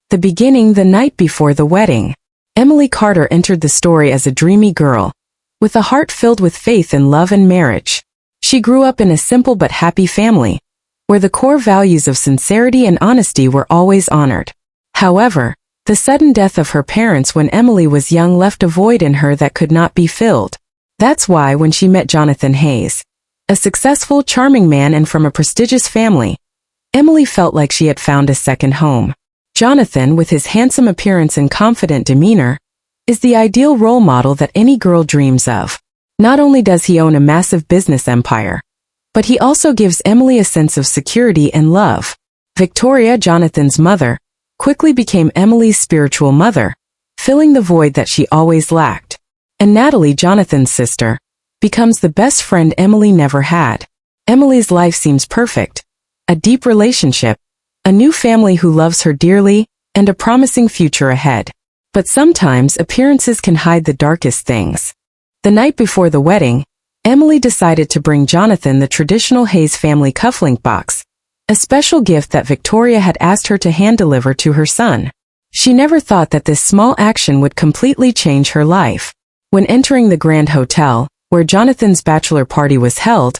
The beginning the night before the wedding. Emily Carter entered the story as a dreamy girl, with a heart filled with faith in love and marriage. She grew up in a simple but happy family, where the core values of sincerity and honesty were always honored. However, the sudden death of her parents when Emily was young left a void in her that could not be filled. That's why when she met Jonathan Hayes, a successful, charming man and from a prestigious family, Emily felt like she had found a second home. Jonathan, with his handsome appearance and confident demeanor, is the ideal role model that any girl dreams of. Not only does he own a massive business empire, but he also gives Emily a sense of security and love. Victoria, Jonathan's mother, quickly became Emily's spiritual mother, filling the void that she always lacked. And Natalie, Jonathan's sister, becomes the best friend Emily never had. Emily's life seems perfect. A deep relationship, a new family who loves her dearly, and a promising future ahead. But sometimes appearances can hide the darkest things. The night before the wedding, Emily decided to bring Jonathan the traditional Hayes family cufflink box, a special gift that Victoria had asked her to hand-deliver to her son. She never thought that this small action would completely change her life. When entering the Grand Hotel, where Jonathan's bachelor party was held,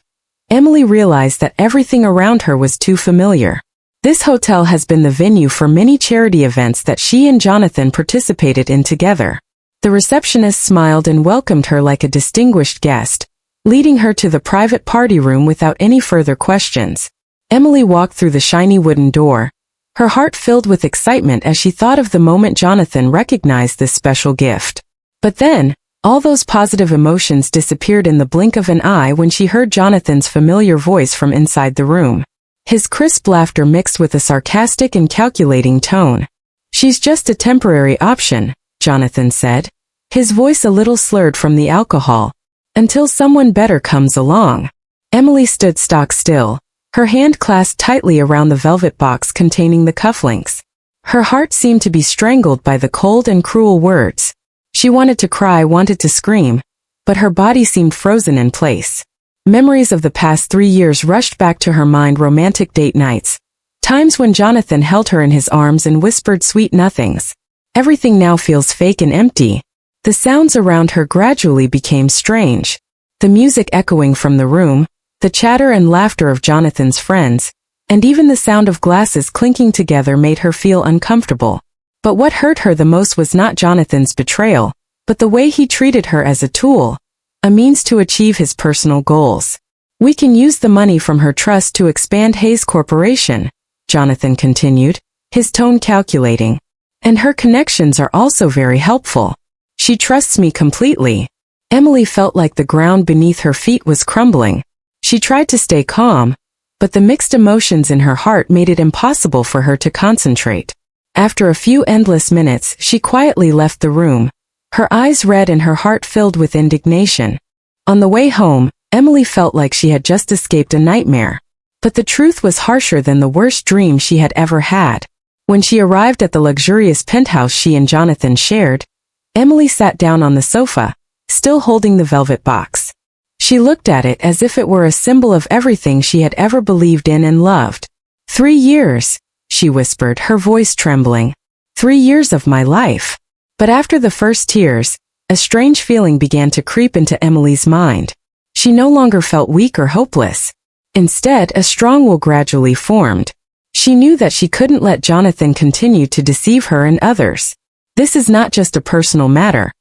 Emily realized that everything around her was too familiar. This hotel has been the venue for many charity events that she and Jonathan participated in together. The receptionist smiled and welcomed her like a distinguished guest, leading her to the private party room without any further questions. Emily walked through the shiny wooden door, her heart filled with excitement as she thought of the moment Jonathan recognized this special gift. But then, all those positive emotions disappeared in the blink of an eye when she heard Jonathan's familiar voice from inside the room. His crisp laughter mixed with a sarcastic and calculating tone. "She's just a temporary option," Jonathan said, his voice a little slurred from the alcohol, "until someone better comes along." Emily stood stock still, her hand clasped tightly around the velvet box containing the cufflinks. Her heart seemed to be strangled by the cold and cruel words. She wanted to cry, wanted to scream, but her body seemed frozen in place. Memories of the past 3 years rushed back to her mind: romantic date nights, times when Jonathan held her in his arms and whispered sweet nothings. Everything now feels fake and empty. The sounds around her gradually became strange. The music echoing from the room, the chatter and laughter of Jonathan's friends, and even the sound of glasses clinking together made her feel uncomfortable. But what hurt her the most was not Jonathan's betrayal, but the way he treated her as a tool, a means to achieve his personal goals. "We can use the money from her trust to expand Hayes Corporation," Jonathan continued, his tone calculating. "And her connections are also very helpful. She trusts me completely." Emily felt like the ground beneath her feet was crumbling. She tried to stay calm, but the mixed emotions in her heart made it impossible for her to concentrate. After a few endless minutes, she quietly left the room, her eyes red and her heart filled with indignation. On the way home, Emily felt like she had just escaped a nightmare. But the truth was harsher than the worst dream she had ever had. When she arrived at the luxurious penthouse she and Jonathan shared, Emily sat down on the sofa, still holding the velvet box. She looked at it as if it were a symbol of everything she had ever believed in and loved. 3 years, she whispered, her voice trembling. 3 years of my life. But after the first tears, a strange feeling began to creep into Emily's mind. She no longer felt weak or hopeless. Instead, a strong will gradually formed. She knew that she couldn't let Jonathan continue to deceive her and others. This is not just a personal matter.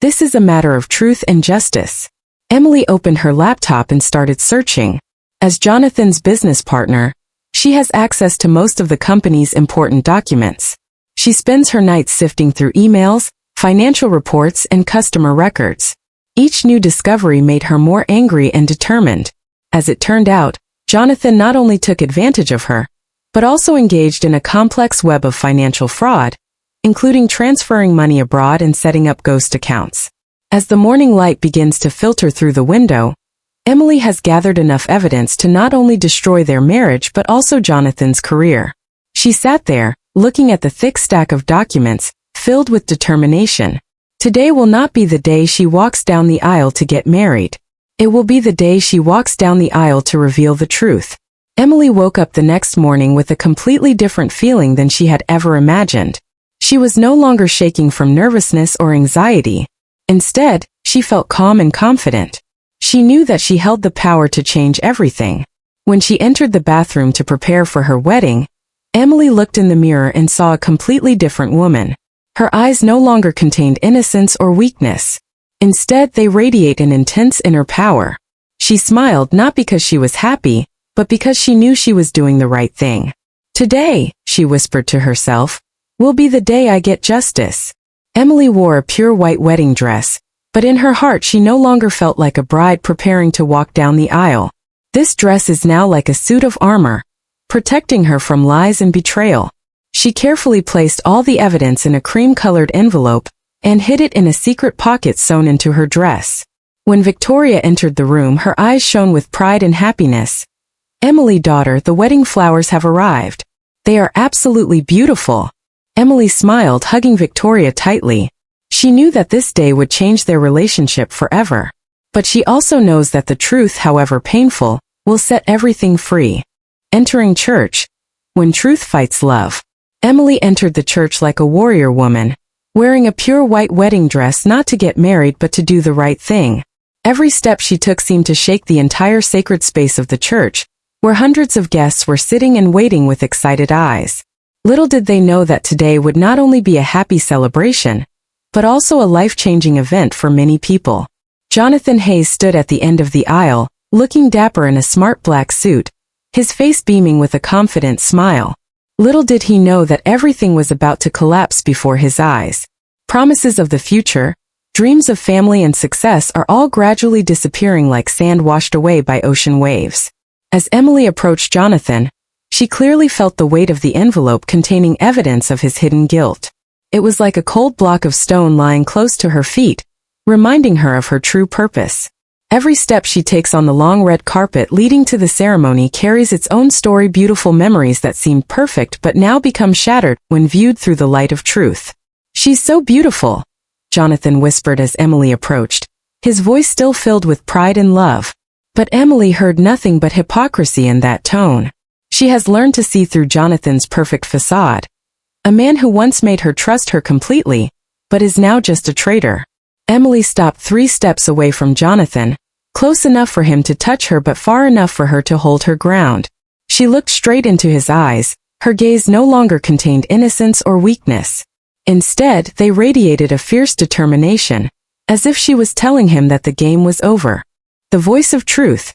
This is a matter of truth and justice. Emily opened her laptop and started searching. As Jonathan's business partner, she has access to most of the company's important documents. She spends her nights sifting through emails, financial reports, and customer records. Each new discovery made her more angry and determined. As it turned out, Jonathan not only took advantage of her, but also engaged in a complex web of financial fraud, including transferring money abroad and setting up ghost accounts. As the morning light begins to filter through the window, Emily has gathered enough evidence to not only destroy their marriage but also Jonathan's career. She sat there, looking at the thick stack of documents, filled with determination. Today will not be the day she walks down the aisle to get married. It will be the day she walks down the aisle to reveal the truth. Emily woke up the next morning with a completely different feeling than she had ever imagined. She was no longer shaking from nervousness or anxiety. Instead, she felt calm and confident. She knew that she held the power to change everything. When she entered the bathroom to prepare for her wedding, Emily looked in the mirror and saw a completely different woman. Her eyes no longer contained innocence or weakness. Instead, they radiate an intense inner power. She smiled not because she was happy, but because she knew she was doing the right thing. "Today," she whispered to herself, "will be the day I get justice." Emily wore a pure white wedding dress, but in her heart she no longer felt like a bride preparing to walk down the aisle. This dress is now like a suit of armor, protecting her from lies and betrayal. She carefully placed all the evidence in a cream-colored envelope and hid it in a secret pocket sewn into her dress. When Victoria entered the room, her eyes shone with pride and happiness. "Emily, daughter, the wedding flowers have arrived. They are absolutely beautiful." Emily smiled, hugging Victoria tightly. She knew that this day would change their relationship forever. But she also knows that the truth, however painful, will set everything free. Entering church. When truth fights love. Emily entered the church like a warrior woman, wearing a pure white wedding dress, not to get married but to do the right thing. Every step she took seemed to shake the entire sacred space of the church, where hundreds of guests were sitting and waiting with excited eyes. Little did they know that today would not only be a happy celebration, but also a life-changing event for many people. Jonathan Hayes stood at the end of the aisle, looking dapper in a smart black suit, his face beaming with a confident smile. Little did he know that everything was about to collapse before his eyes. Promises of the future, dreams of family and success are all gradually disappearing like sand washed away by ocean waves. As Emily approached Jonathan, she clearly felt the weight of the envelope containing evidence of his hidden guilt. It was like a cold block of stone lying close to her feet, reminding her of her true purpose. Every step she takes on the long red carpet leading to the ceremony carries its own story, beautiful memories that seemed perfect but now become shattered when viewed through the light of truth. "She's so beautiful," Jonathan whispered as Emily approached, his voice still filled with pride and love. But Emily heard nothing but hypocrisy in that tone. She has learned to see through Jonathan's perfect facade. A man who once made her trust her completely, but is now just a traitor. Emily stopped 3 steps away from Jonathan, close enough for him to touch her but far enough for her to hold her ground. She looked straight into his eyes, her gaze no longer contained innocence or weakness. Instead, they radiated a fierce determination, as if she was telling him that the game was over. The voice of truth.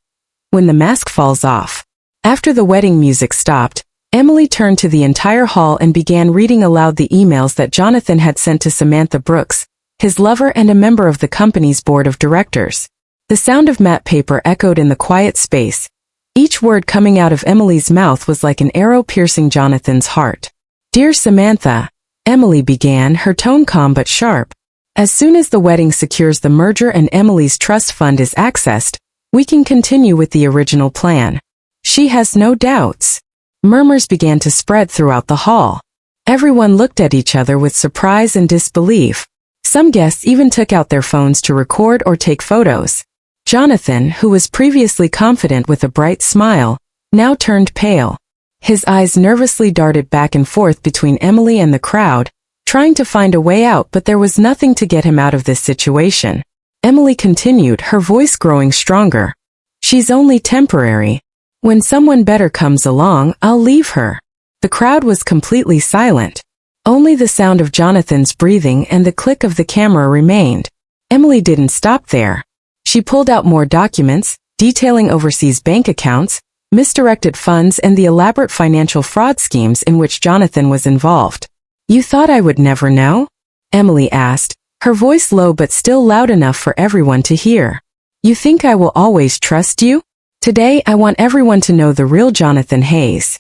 When the mask falls off. After the wedding music stopped, Emily turned to the entire hall and began reading aloud the emails that Jonathan had sent to Samantha Brooks, his lover and a member of the company's board of directors. The sound of matte paper echoed in the quiet space. Each word coming out of Emily's mouth was like an arrow piercing Jonathan's heart. "Dear Samantha," Emily began, her tone calm but sharp. "As soon as the wedding secures the merger and Emily's trust fund is accessed, we can continue with the original plan. She has no doubts." Murmurs began to spread throughout the hall. Everyone looked at each other with surprise and disbelief. Some guests even took out their phones to record or take photos. Jonathan, who was previously confident with a bright smile, now turned pale. His eyes nervously darted back and forth between Emily and the crowd, trying to find a way out, but there was nothing to get him out of this situation. Emily continued, her voice growing stronger. "She's only temporary. When someone better comes along, I'll leave her." The crowd was completely silent. Only the sound of Jonathan's breathing and the click of the camera remained. Emily didn't stop there. She pulled out more documents, detailing overseas bank accounts, misdirected funds, and the elaborate financial fraud schemes in which Jonathan was involved. "You thought I would never know?" Emily asked, her voice low but still loud enough for everyone to hear. "You think I will always trust you? Today I want everyone to know the real Jonathan Hayes."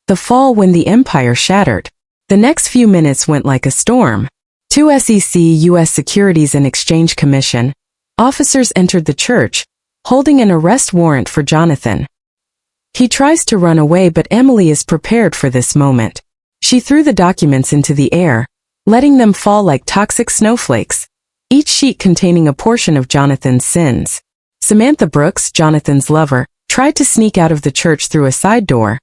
The fall when the empire shattered. The next few minutes went like a storm. 2 SEC U.S. Securities and Exchange Commission officers entered the church, holding an arrest warrant for Jonathan. He tries to run away, but Emily is prepared for this moment. She threw the documents into the air, letting them fall like toxic snowflakes, each sheet containing a portion of Jonathan's sins. Samantha Brooks, Jonathan's lover, tried to sneak out of the church through a side door,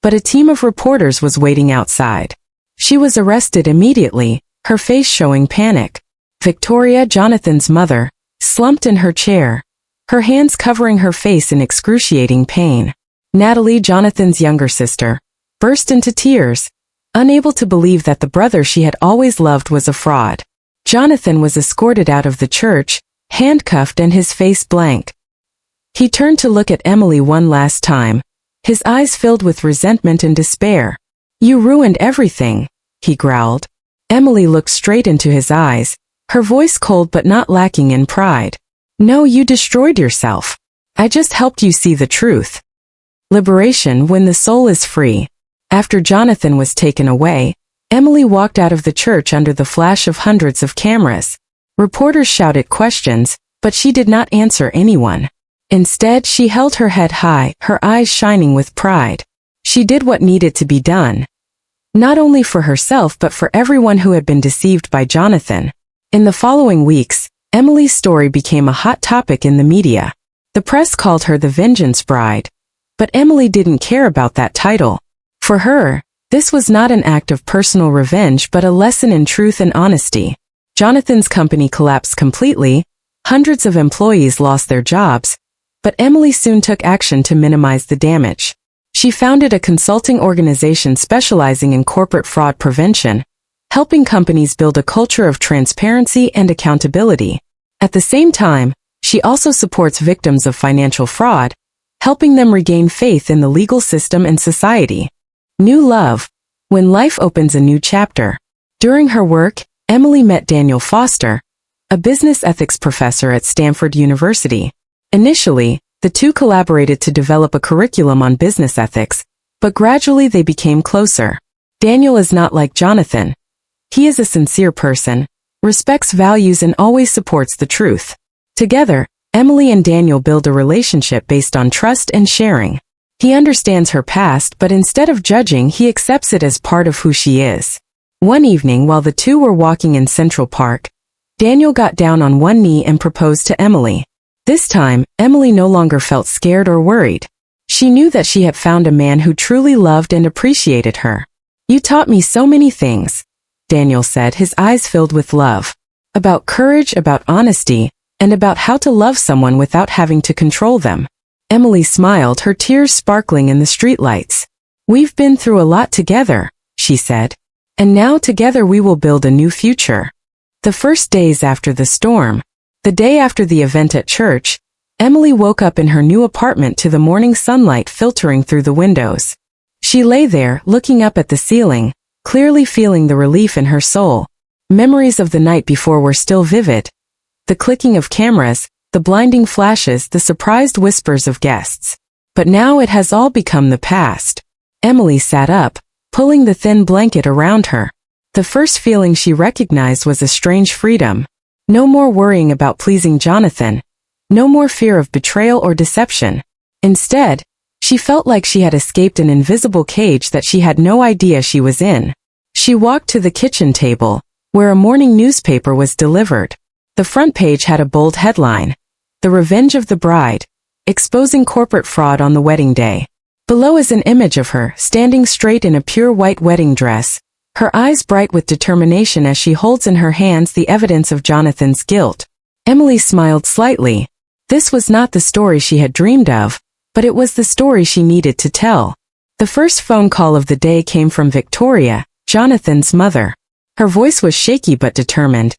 but a team of reporters was waiting outside. She was arrested immediately, her face showing panic. Victoria, Jonathan's mother, slumped in her chair, her hands covering her face in excruciating pain. Natalie, Jonathan's younger sister, burst into tears, unable to believe that the brother she had always loved was a fraud. Jonathan was escorted out of the church, handcuffed and his face blank. He turned to look at Emily one last time, his eyes filled with resentment and despair. "You ruined everything," he growled. Emily looked straight into his eyes, her voice cold but not lacking in pride. "No, you destroyed yourself. I just helped you see the truth." Liberation when the soul is free. After Jonathan was taken away, Emily walked out of the church under the flash of hundreds of cameras. Reporters shouted questions, but she did not answer anyone. Instead, she held her head high, her eyes shining with pride. She did what needed to be done. Not only for herself but for everyone who had been deceived by Jonathan. In the following weeks, Emily's story became a hot topic in the media. The press called her the Vengeance Bride. But Emily didn't care about that title. For her, this was not an act of personal revenge but a lesson in truth and honesty. Jonathan's company collapsed completely, hundreds of employees lost their jobs, but Emily soon took action to minimize the damage. She founded a consulting organization specializing in corporate fraud prevention, helping companies build a culture of transparency and accountability. At the same time, she also supports victims of financial fraud, helping them regain faith in the legal system and society. New love. When life opens a new chapter. During her work, Emily met Daniel Foster, a business ethics professor at Stanford University. Initially, the two collaborated to develop a curriculum on business ethics, but gradually they became closer. Daniel is not like Jonathan. He is a sincere person, respects values and always supports the truth. Together, Emily and Daniel build a relationship based on trust and sharing. He understands her past, but instead of judging, he accepts it as part of who she is. One evening while the two were walking in Central Park, Daniel got down on one knee and proposed to Emily. This time, Emily no longer felt scared or worried. She knew that she had found a man who truly loved and appreciated her. "You taught me so many things," Daniel said, his eyes filled with love. About courage, about honesty, and about how to love someone without having to control them. Emily smiled, her tears sparkling in the streetlights. "We've been through a lot together," she said. "And now together we will build a new future." The first days after the storm, the day after the event at church, Emily woke up in her new apartment to the morning sunlight filtering through the windows. She lay there, looking up at the ceiling, clearly feeling the relief in her soul. Memories of the night before were still vivid. The clicking of cameras, the blinding flashes, the surprised whispers of guests. But now it has all become the past. Emily sat up, pulling the thin blanket around her. The first feeling she recognized was a strange freedom. No more worrying about pleasing Jonathan. No more fear of betrayal or deception. Instead, she felt like she had escaped an invisible cage that she had no idea she was in. She walked to the kitchen table, where a morning newspaper was delivered. The front page had a bold headline, "The Revenge of the Bride," exposing corporate fraud on the wedding day. Below is an image of her, standing straight in a pure white wedding dress, her eyes bright with determination as she holds in her hands the evidence of Jonathan's guilt. Emily smiled slightly. This was not the story she had dreamed of, but it was the story she needed to tell. The first phone call of the day came from Victoria, Jonathan's mother. Her voice was shaky but determined.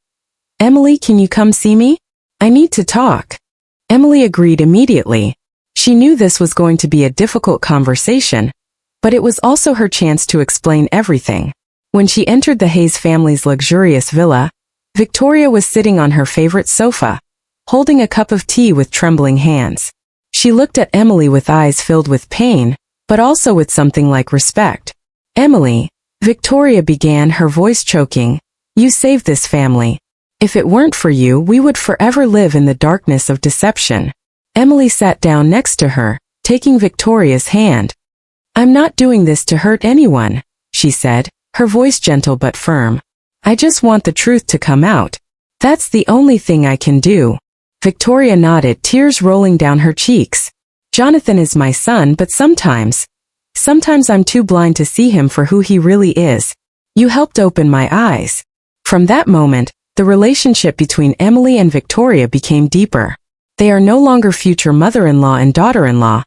"Emily, can you come see me? I need to talk." Emily agreed immediately. She knew this was going to be a difficult conversation, but it was also her chance to explain everything. When she entered the Hayes family's luxurious villa, Victoria was sitting on her favorite sofa, holding a cup of tea with trembling hands. She looked at Emily with eyes filled with pain, but also with something like respect. "Emily," Victoria began, her voice choking, "you saved this family. If it weren't for you, we would forever live in the darkness of deception." Emily sat down next to her, taking Victoria's hand. "I'm not doing this to hurt anyone," she said, her voice gentle but firm. "I just want the truth to come out. That's the only thing I can do." Victoria nodded, tears rolling down her cheeks. "Jonathan is my son, but sometimes I'm too blind to see him for who he really is. You helped open my eyes. From that moment, the relationship between Emily and Victoria became deeper. They are no longer future mother-in-law and daughter-in-law,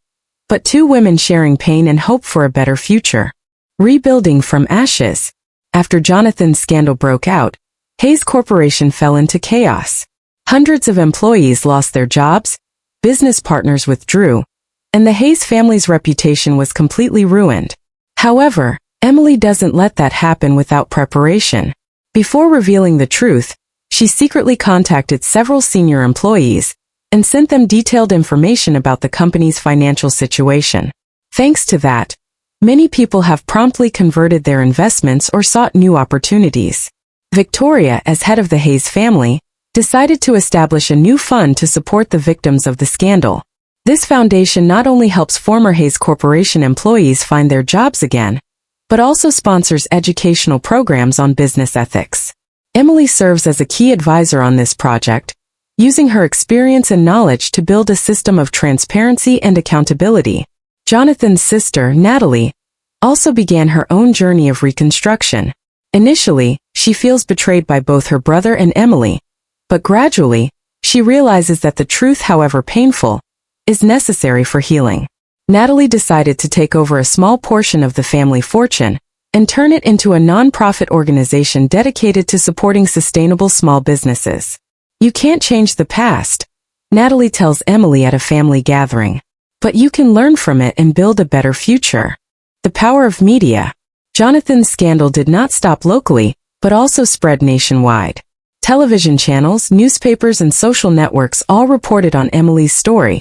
but two women sharing pain and hope for a better future. Rebuilding from ashes. After Jonathan's scandal broke out, Hayes Corporation fell into chaos. Hundreds of employees lost their jobs, business partners withdrew, and the Hayes family's reputation was completely ruined. However, Emily doesn't let that happen without preparation. Before revealing the truth, she secretly contacted several senior employees and sent them detailed information about the company's financial situation. Thanks to that, many people have promptly converted their investments or sought new opportunities. Victoria, as head of the Hayes family, decided to establish a new fund to support the victims of the scandal. This foundation not only helps former Hayes Corporation employees find their jobs again, but also sponsors educational programs on business ethics. Emily serves as a key advisor on this project, using her experience and knowledge to build a system of transparency and accountability. Jonathan's sister, Natalie, also began her own journey of reconstruction. Initially, she feels betrayed by both her brother and Emily, but gradually, she realizes that the truth, however painful, is necessary for healing. Natalie decided to take over a small portion of the family fortune and turn it into a non-profit organization dedicated to supporting sustainable small businesses. You can't change the past, Natalie tells Emily at a family gathering, but you can learn from it and build a better future. The power of media. Jonathan's scandal did not stop locally, but also spread nationwide. Television channels, newspapers, and social networks all reported on Emily's story,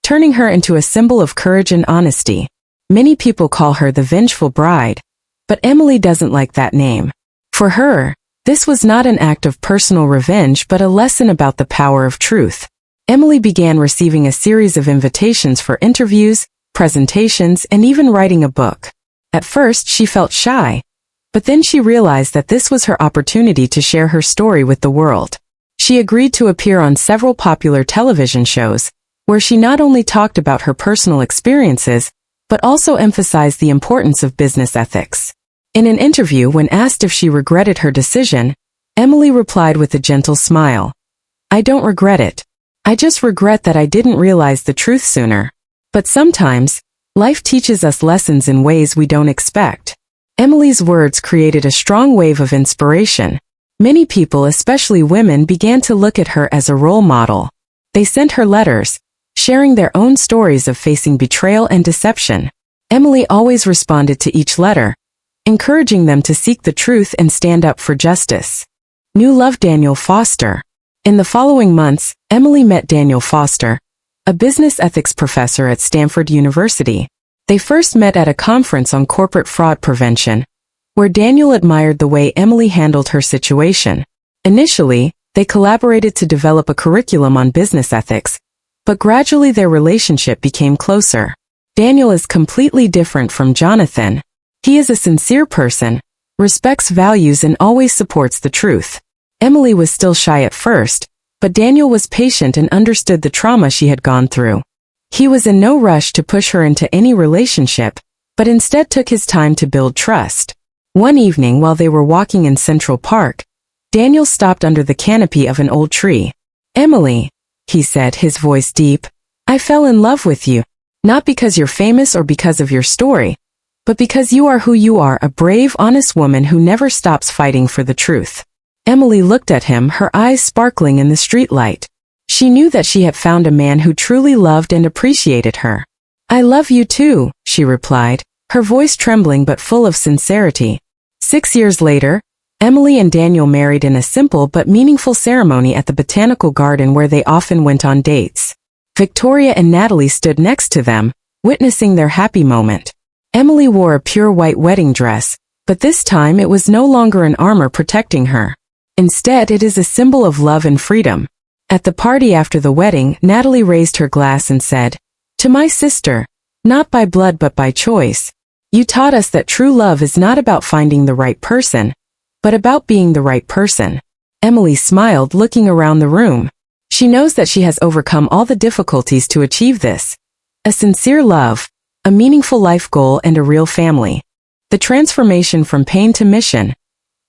turning her into a symbol of courage and honesty. Many people call her the vengeful bride, but Emily doesn't like that name. For her, this was not an act of personal revenge but a lesson about the power of truth. Emily began receiving a series of invitations for interviews, presentations, and even writing a book. At first, she felt shy, but then she realized that this was her opportunity to share her story with the world. She agreed to appear on several popular television shows, where she not only talked about her personal experiences, but also emphasized the importance of business ethics. In an interview, when asked if she regretted her decision, Emily replied with a gentle smile, "I don't regret it. I just regret that I didn't realize the truth sooner." But sometimes, life teaches us lessons in ways we don't expect. Emily's words created a strong wave of inspiration. Many people, especially women, began to look at her as a role model. They sent her letters, sharing their own stories of facing betrayal and deception. Emily always responded to each letter, encouraging them to seek the truth and stand up for justice. New love. Daniel Foster. In the following months, Emily met Daniel Foster, a business ethics professor at Stanford University. They first met at a conference on corporate fraud prevention, where Daniel admired the way Emily handled her situation. Initially, they collaborated to develop a curriculum on business ethics, but gradually their relationship became closer. Daniel is completely different from Jonathan. He is a sincere person, respects values, and always supports the truth. Emily was still shy at first, but Daniel was patient and understood the trauma she had gone through. He was in no rush to push her into any relationship, but instead took his time to build trust. One evening while they were walking in Central Park, Daniel stopped under the canopy of an old tree. "Emily," he said, his voice deep, "I fell in love with you, not because you're famous or because of your story, but because you are who you are, a brave, honest woman who never stops fighting for the truth." Emily looked at him, her eyes sparkling in the streetlight. She knew that she had found a man who truly loved and appreciated her. "I love you too," she replied, her voice trembling but full of sincerity. 6 years later, Emily and Daniel married in a simple but meaningful ceremony at the botanical garden where they often went on dates. Victoria and Natalie stood next to them, witnessing their happy moment. Emily wore a pure white wedding dress, but this time it was no longer an armor protecting her. Instead, it is a symbol of love and freedom. At the party after the wedding, Natalie raised her glass and said, "To my sister, not by blood but by choice, you taught us that true love is not about finding the right person, but about being the right person." Emily smiled, looking around the room. She knows that she has overcome all the difficulties to achieve this. A sincere love, a meaningful life goal, and a real family. The transformation from pain to mission,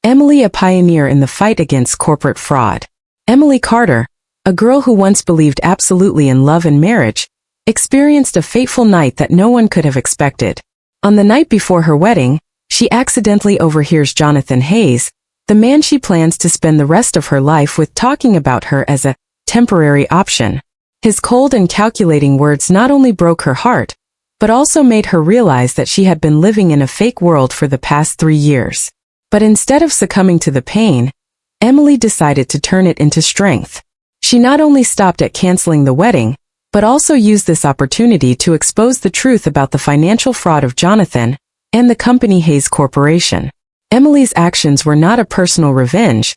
Emily, a pioneer in the fight against corporate fraud. Emily Carter, a girl who once believed absolutely in love and marriage, experienced a fateful night that no one could have expected. On the night before her wedding, she accidentally overhears Jonathan Hayes, the man she plans to spend the rest of her life with, talking about her as a temporary option. His cold and calculating words not only broke her heart, but also made her realize that she had been living in a fake world for the past 3 years. But instead of succumbing to the pain, Emily decided to turn it into strength. She not only stopped at canceling the wedding, but also used this opportunity to expose the truth about the financial fraud of Jonathan and the company Hayes Corporation. Emily's actions were not a personal revenge,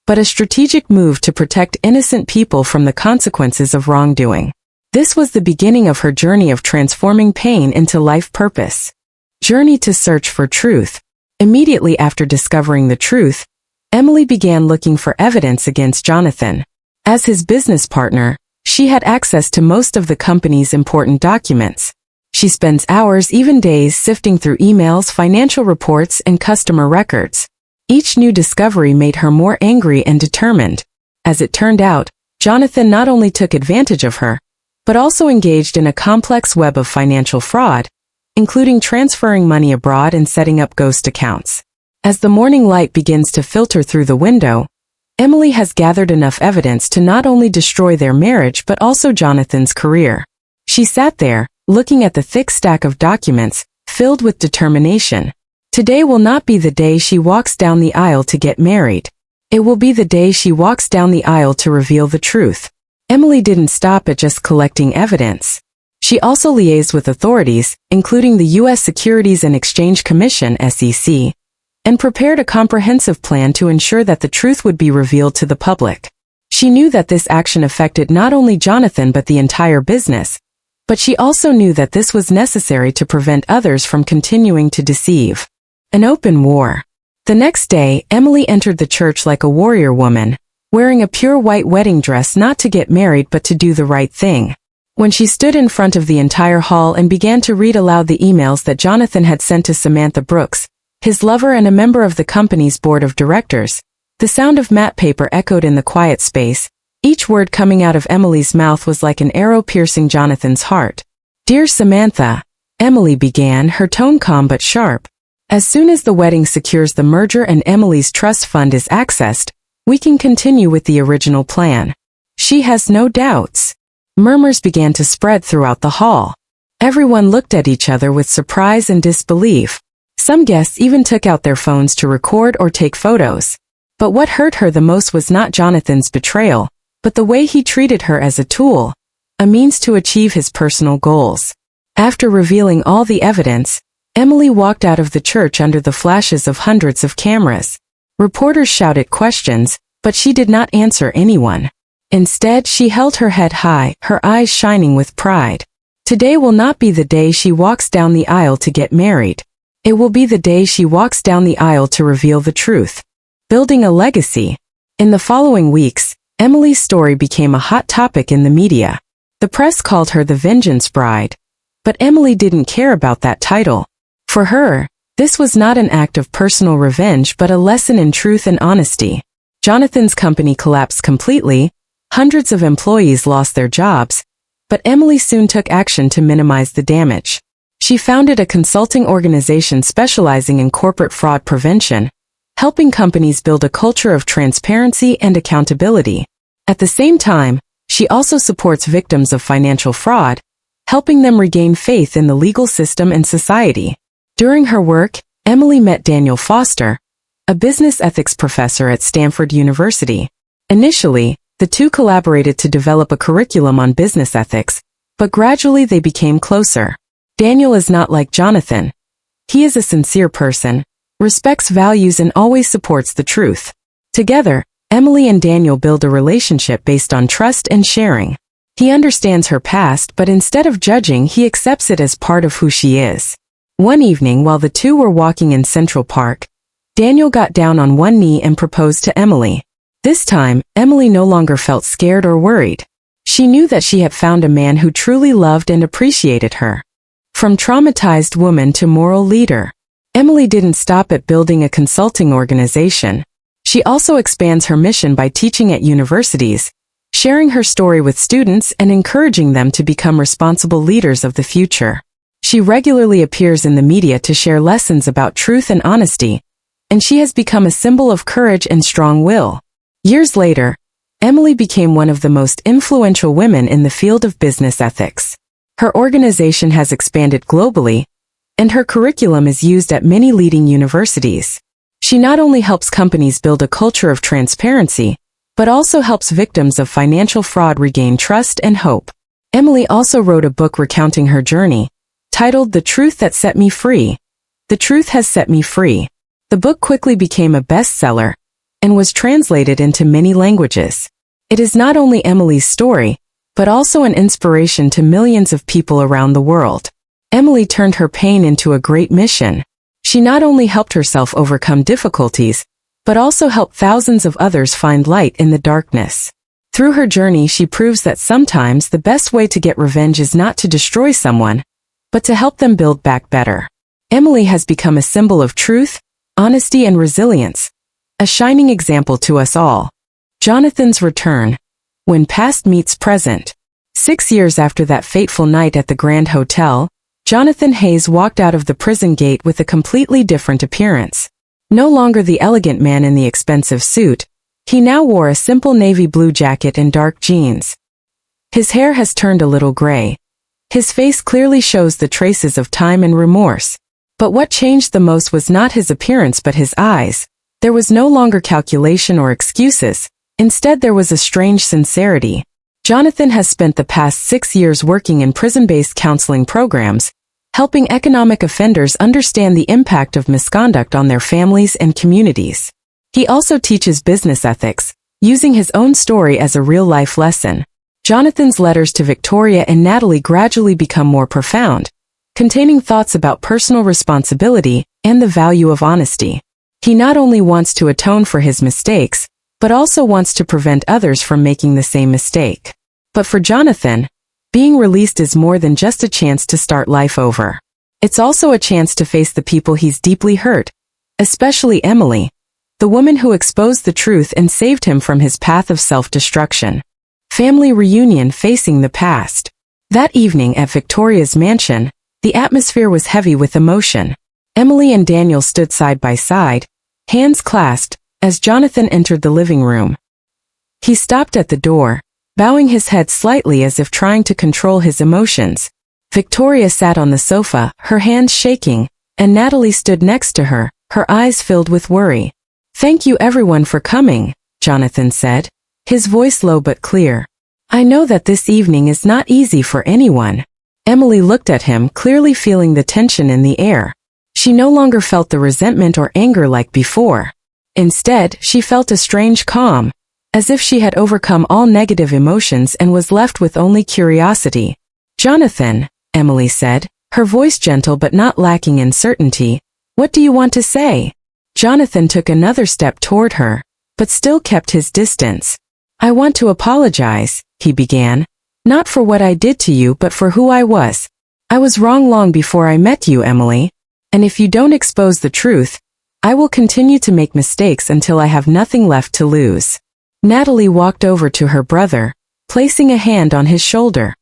but a strategic move to protect innocent people from the consequences of wrongdoing. This was the beginning of her journey of transforming pain into life purpose. Journey to search for truth. Immediately after discovering the truth, Emily began looking for evidence against Jonathan. As his business partner, she had access to most of the company's important documents. She spends hours, even days, sifting through emails, financial reports, and customer records. Each new discovery made her more angry and determined. As it turned out, Jonathan not only took advantage of her, but also engaged in a complex web of financial fraud, including transferring money abroad and setting up ghost accounts. As the morning light begins to filter through the window, Emily has gathered enough evidence to not only destroy their marriage but also Jonathan's career. She sat there, looking at the thick stack of documents, filled with determination. Today will not be the day she walks down the aisle to get married. It will be the day she walks down the aisle to reveal the truth. Emily didn't stop at just collecting evidence. She also liaised with authorities, including the U.S. Securities and Exchange Commission (SEC), and prepared a comprehensive plan to ensure that the truth would be revealed to the public. She knew that this action affected not only Jonathan but the entire business, but she also knew that this was necessary to prevent others from continuing to deceive. An open war. The next day, Emily entered the church like a warrior woman, wearing a pure white wedding dress, not to get married but to do the right thing. When she stood in front of the entire hall and began to read aloud the emails that Jonathan had sent to Samantha Brooks, his lover and a member of the company's board of directors, the sound of matte paper echoed in the quiet space. Each word coming out of Emily's mouth was like an arrow piercing Jonathan's heart. "Dear Samantha," Emily began, her tone calm but sharp. "As soon as the wedding secures the merger and Emily's trust fund is accessed, we can continue with the original plan. She has no doubts." Murmurs began to spread throughout the hall. Everyone looked at each other with surprise and disbelief. Some guests even took out their phones to record or take photos. But what hurt her the most was not Jonathan's betrayal, but the way he treated her as a tool, a means to achieve his personal goals. After revealing all the evidence, Emily walked out of the church under the flashes of hundreds of cameras. Reporters shouted questions, but she did not answer anyone. Instead, she held her head high, her eyes shining with pride. Today will not be the day she walks down the aisle to get married. It will be the day she walks down the aisle to reveal the truth. Building a legacy. In the following weeks, Emily's story became a hot topic in the media. The press called her the Vengeance Bride. But Emily didn't care about that title. For her, this was not an act of personal revenge but a lesson in truth and honesty. Jonathan's company collapsed completely, hundreds of employees lost their jobs, but Emily soon took action to minimize the damage. She founded a consulting organization specializing in corporate fraud prevention, helping companies build a culture of transparency and accountability. At the same time, she also supports victims of financial fraud, helping them regain faith in the legal system and society. During her work, Emily met Daniel Foster, a business ethics professor at Stanford University. Initially, the two collaborated to develop a curriculum on business ethics, but gradually they became closer. Daniel is not like Jonathan. He is a sincere person, respects values and always supports the truth. Together, Emily and Daniel build a relationship based on trust and sharing. He understands her past, but instead of judging, he accepts it as part of who she is. One evening while the two were walking in Central Park, Daniel got down on one knee and proposed to Emily. This time, Emily no longer felt scared or worried. She knew that she had found a man who truly loved and appreciated her. From traumatized woman to moral leader. Emily didn't stop at building a consulting organization. She also expands her mission by teaching at universities, sharing her story with students and encouraging them to become responsible leaders of the future. She regularly appears in the media to share lessons about truth and honesty, and she has become a symbol of courage and strong will. Years later, Emily became one of the most influential women in the field of business ethics. Her organization has expanded globally, and her curriculum is used at many leading universities. She not only helps companies build a culture of transparency, but also helps victims of financial fraud regain trust and hope. Emily also wrote a book recounting her journey, titled The Truth That Set Me Free. The Truth Has Set Me Free. The book quickly became a bestseller and was translated into many languages. It is not only Emily's story, but also an inspiration to millions of people around the world. Emily turned her pain into a great mission. She not only helped herself overcome difficulties, but also helped thousands of others find light in the darkness. Through her journey, she proves that sometimes the best way to get revenge is not to destroy someone, but to help them build back better. Emily has become a symbol of truth, honesty, and resilience, a shining example to us all. Jonathan's return. When past meets present. 6 years after that fateful night at the Grand Hotel, Jonathan Hayes walked out of the prison gate with a completely different appearance. No longer the elegant man in the expensive suit, he now wore a simple navy blue jacket and dark jeans. His hair has turned a little gray. His face clearly shows the traces of time and remorse. But what changed the most was not his appearance but his eyes. There was no longer calculation or excuses. Instead, there was a strange sincerity. Jonathan has spent the past 6 years working in prison-based counseling programs, helping economic offenders understand the impact of misconduct on their families and communities. He also teaches business ethics, using his own story as a real-life lesson. Jonathan's letters to Victoria and Natalie gradually become more profound, containing thoughts about personal responsibility and the value of honesty. He not only wants to atone for his mistakes, but also wants to prevent others from making the same mistake. But for Jonathan, being released is more than just a chance to start life over. It's also a chance to face the people he's deeply hurt, especially Emily, the woman who exposed the truth and saved him from his path of self-destruction. Family reunion facing the past. That evening at Victoria's mansion, the atmosphere was heavy with emotion. Emily and Daniel stood side by side, hands clasped, as Jonathan entered the living room. He stopped at the door, bowing his head slightly as if trying to control his emotions. Victoria sat on the sofa, her hands shaking, and Natalie stood next to her, her eyes filled with worry. "Thank you everyone for coming," Jonathan said, his voice low but clear. "I know that this evening is not easy for anyone." Emily looked at him, clearly feeling the tension in the air. She no longer felt the resentment or anger like before. Instead, she felt a strange calm, as if she had overcome all negative emotions and was left with only curiosity. "Jonathan," Emily said, her voice gentle but not lacking in certainty, "what do you want to say?" Jonathan took another step toward her, but still kept his distance. "I want to apologize," he began, "not for what I did to you but for who I was. I was wrong long before I met you, Emily. And if you don't expose the truth, I will continue to make mistakes until I have nothing left to lose." Natalie walked over to her brother, placing a hand on his shoulder.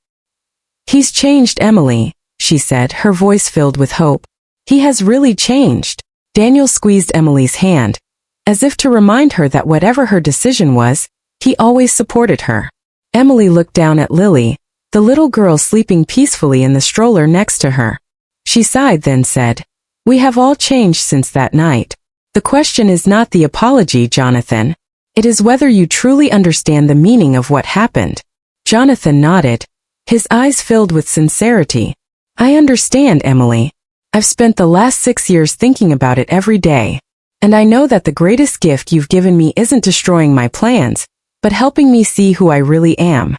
"He's changed, Emily," she said, her voice filled with hope. "He has really changed." Daniel squeezed Emily's hand, as if to remind her that whatever her decision was, he always supported her. Emily looked down at Lily, the little girl sleeping peacefully in the stroller next to her. She sighed, then said, "We have all changed since that night. The question is not the apology, Jonathan. It is whether you truly understand the meaning of what happened." Jonathan nodded, his eyes filled with sincerity. "I understand, Emily. I've spent the last 6 years thinking about it every day. And I know that the greatest gift you've given me isn't destroying my plans, but helping me see who I really am.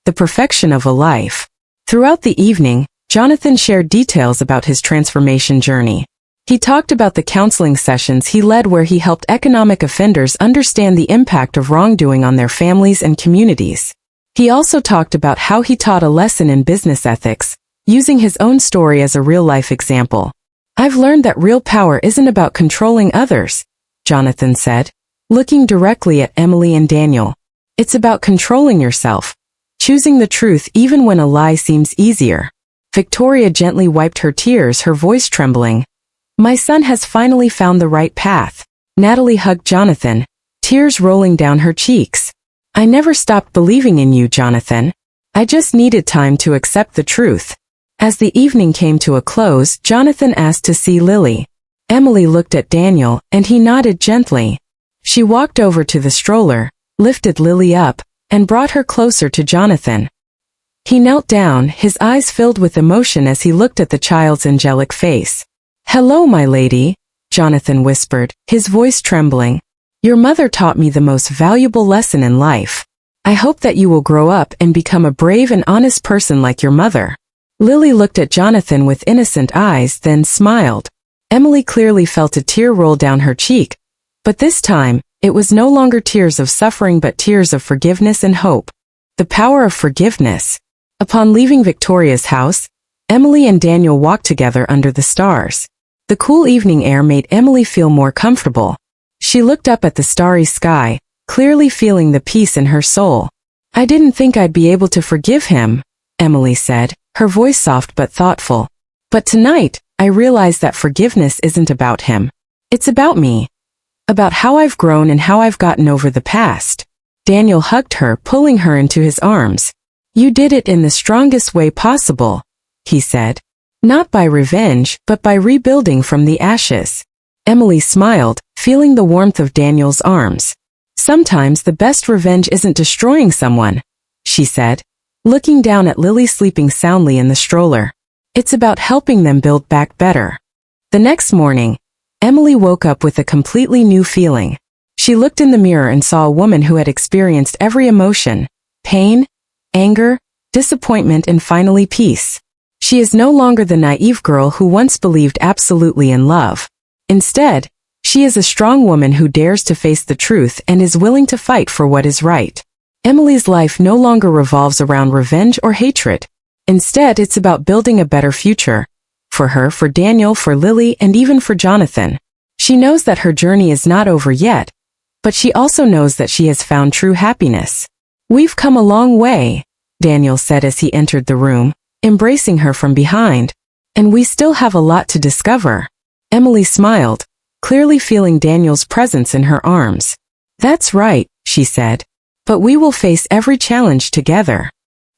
The perfection of a life." Throughout the evening, Jonathan shared details about his transformation journey. He talked about the counseling sessions he led where he helped economic offenders understand the impact of wrongdoing on their families and communities. He also talked about how he taught a lesson in business ethics, using his own story as a real-life example. I've learned that real power isn't about controlling others, Jonathan said, looking directly at Emily and Daniel. It's about controlling yourself, choosing the truth even when a lie seems easier. Victoria gently wiped her tears, her voice trembling. My son has finally found the right path. Natalie hugged Jonathan, tears rolling down her cheeks. I never stopped believing in you, Jonathan. I just needed time to accept the truth. As the evening came to a close, Jonathan asked to see Lily. Emily looked at Daniel, and he nodded gently. She walked over to the stroller, lifted Lily up, and brought her closer to Jonathan. He knelt down, his eyes filled with emotion as he looked at the child's angelic face. Hello, my lady, Jonathan whispered, his voice trembling. Your mother taught me the most valuable lesson in life. I hope that you will grow up and become a brave and honest person like your mother. Lily looked at Jonathan with innocent eyes, then smiled. Emily clearly felt a tear roll down her cheek, but this time, it was no longer tears of suffering but tears of forgiveness and hope. The power of forgiveness. Upon leaving Victoria's house, Emily and Daniel walked together under the stars. The cool evening air made Emily feel more comfortable. She looked up at the starry sky, clearly feeling the peace in her soul. I didn't think I'd be able to forgive him, Emily said, her voice soft but thoughtful. But tonight, I realized that forgiveness isn't about him. It's about me. About how I've grown and how I've gotten over the past. Daniel hugged her, pulling her into his arms. You did it in the strongest way possible, he said. Not by revenge, but by rebuilding from the ashes. Emily smiled, feeling the warmth of Daniel's arms. Sometimes the best revenge isn't destroying someone, she said, looking down at Lily sleeping soundly in the stroller. It's about helping them build back better. The next morning, Emily woke up with a completely new feeling. She looked in the mirror and saw a woman who had experienced every emotion: pain, anger, disappointment, and finally peace. She is no longer the naive girl who once believed absolutely in love. Instead, she is a strong woman who dares to face the truth and is willing to fight for what is right. Emily's life no longer revolves around revenge or hatred. Instead, it's about building a better future. For her, for Daniel, for Lily, and even for Jonathan. She knows that her journey is not over yet, but she also knows that she has found true happiness. We've come a long way, Daniel said as he entered the room, embracing her from behind. And we still have a lot to discover. Emily smiled, clearly feeling Daniel's presence in her arms. That's right, she said. But we will face every challenge together.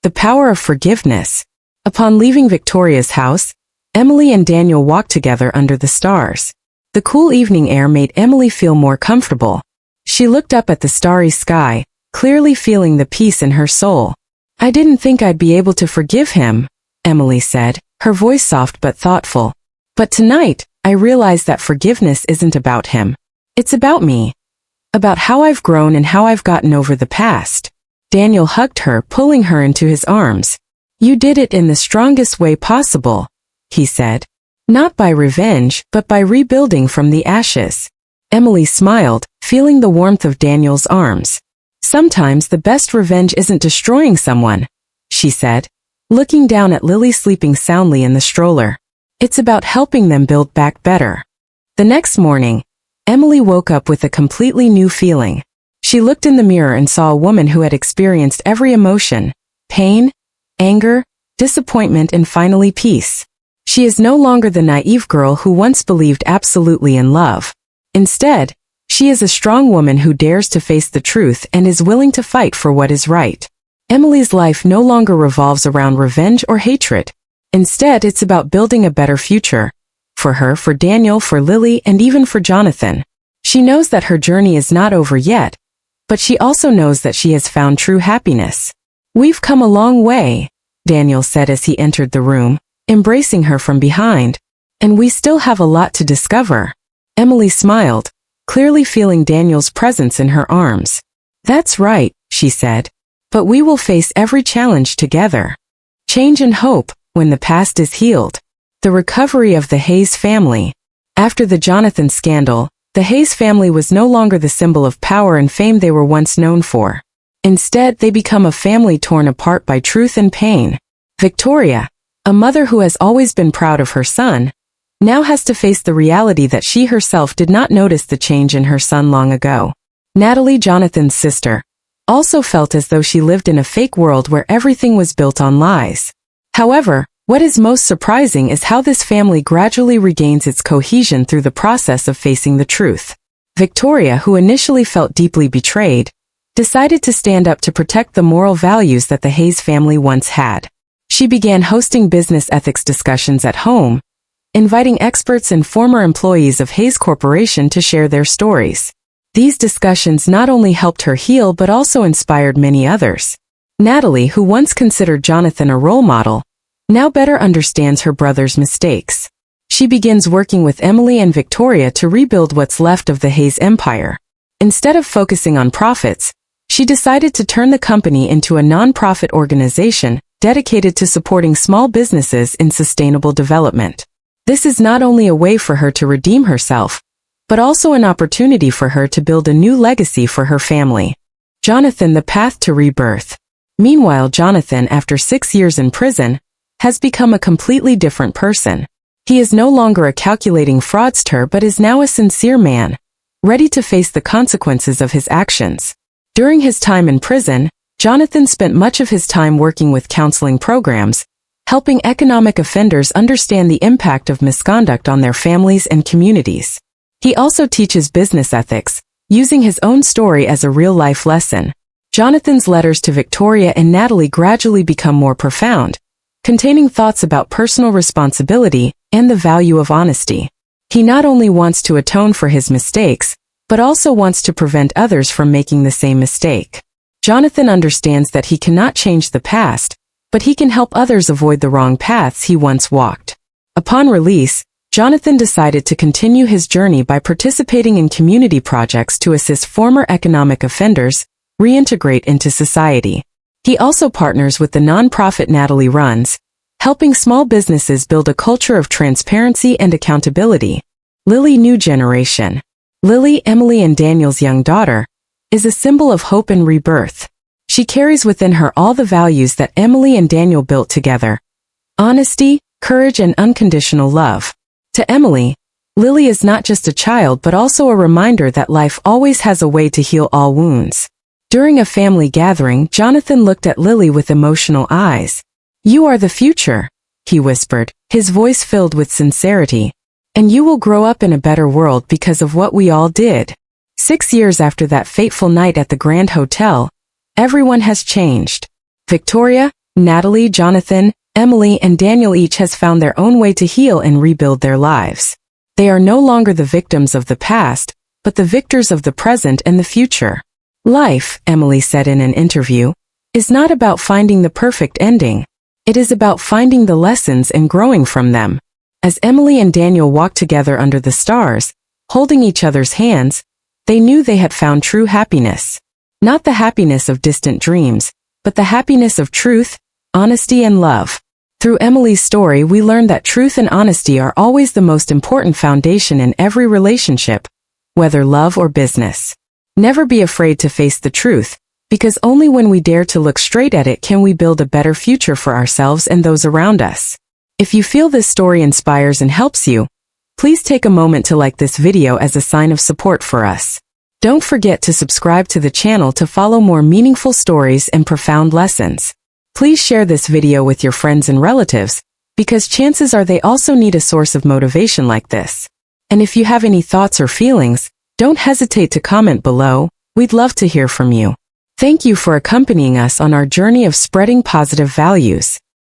The power of forgiveness. Upon leaving Victoria's house, Emily and Daniel walked together under the stars. The cool evening air made Emily feel more comfortable. She looked up at the starry sky, clearly feeling the peace in her soul. I didn't think I'd be able to forgive him, Emily said, her voice soft but thoughtful. But tonight, I realized that forgiveness isn't about him. It's about me. About how I've grown and how I've gotten over the past. Daniel hugged her, pulling her into his arms. You did it in the strongest way possible, he said. Not by revenge, but by rebuilding from the ashes. Emily smiled, feeling the warmth of Daniel's arms. Sometimes the best revenge isn't destroying someone, she said, looking down at Lily sleeping soundly in the stroller. It's about helping them build back better. The next morning, Emily woke up with a completely new feeling. She looked in the mirror and saw a woman who had experienced every emotion: pain, anger, disappointment, and finally peace. She is no longer the naive girl who once believed absolutely in love. Instead, she is a strong woman who dares to face the truth and is willing to fight for what is right. Emily's life no longer revolves around revenge or hatred. Instead, it's about building a better future. For her, for Daniel, for Lily, and even for Jonathan. She knows that her journey is not over yet, but she also knows that she has found true happiness. We've come a long way, Daniel said as he entered the room, embracing her from behind. And we still have a lot to discover. Emily smiled, clearly feeling Daniel's presence in her arms. That's right, she said. But we will face every challenge together. Change and hope, when the past is healed. The recovery of the Hayes family. After the Jonathan scandal, the Hayes family was no longer the symbol of power and fame they were once known for. Instead, they become a family torn apart by truth and pain. Victoria, a mother who has always been proud of her son, now has to face the reality that she herself did not notice the change in her son long ago. Natalie, Jonathan's sister, also felt as though she lived in a fake world where everything was built on lies. However, what is most surprising is how this family gradually regains its cohesion through the process of facing the truth. Victoria, who initially felt deeply betrayed, decided to stand up to protect the moral values that the Hayes family once had. She began hosting business ethics discussions at home, inviting experts and former employees of Hayes Corporation to share their stories. These discussions not only helped her heal but also inspired many others. Natalie, who once considered Jonathan a role model, now better understands her brother's mistakes. She begins working with Emily and Victoria to rebuild what's left of the Hayes empire. Instead of focusing on profits, she decided to turn the company into a non-profit organization dedicated to supporting small businesses in sustainable development. This is not only a way for her to redeem herself, but also an opportunity for her to build a new legacy for her family. Jonathan, the path to rebirth. Meanwhile, Jonathan, after 6 years in prison, has become a completely different person. He is no longer a calculating fraudster but is now a sincere man, ready to face the consequences of his actions. During his time in prison, Jonathan spent much of his time working with counseling programs, helping economic offenders understand the impact of misconduct on their families and communities. He also teaches business ethics, using his own story as a real-life lesson. Jonathan's letters to Victoria and Natalie gradually become more profound, containing thoughts about personal responsibility and the value of honesty. He not only wants to atone for his mistakes, but also wants to prevent others from making the same mistake. Jonathan understands that he cannot change the past, but he can help others avoid the wrong paths he once walked. Upon release, Jonathan decided to continue his journey by participating in community projects to assist former economic offenders reintegrate into society. He also partners with the nonprofit Natalie runs, helping small businesses build a culture of transparency and accountability. Lily, new generation. Lily, Emily and Daniel's young daughter, is a symbol of hope and rebirth. She carries within her all the values that Emily and Daniel built together: honesty, courage, and unconditional love. To Emily, Lily is not just a child but also a reminder that life always has a way to heal all wounds. During a family gathering, Jonathan looked at Lily with emotional eyes. "You are the future," he whispered, his voice filled with sincerity. "And you will grow up in a better world because of what we all did." 6 years after that fateful night at the Grand Hotel, everyone has changed. Victoria, Natalie, Jonathan, Emily, and Daniel each has found their own way to heal and rebuild their lives. They are no longer the victims of the past, but the victors of the present and the future. "Life," Emily said in an interview, "is not about finding the perfect ending. It is about finding the lessons and growing from them." As Emily and Daniel walked together under the stars, holding each other's hands, they knew they had found true happiness. Not the happiness of distant dreams, but the happiness of truth, honesty, and love. Through Emily's story, we learn that truth and honesty are always the most important foundation in every relationship, whether love or business. Never be afraid to face the truth, because only when we dare to look straight at it can we build a better future for ourselves and those around us. If you feel this story inspires and helps you, please take a moment to like this video as a sign of support for us. Don't forget to subscribe to the channel to follow more meaningful stories and profound lessons. Please share this video with your friends and relatives, because chances are they also need a source of motivation like this. And if you have any thoughts or feelings, don't hesitate to comment below. We'd love to hear from you. Thank you for accompanying us on our journey of spreading positive values.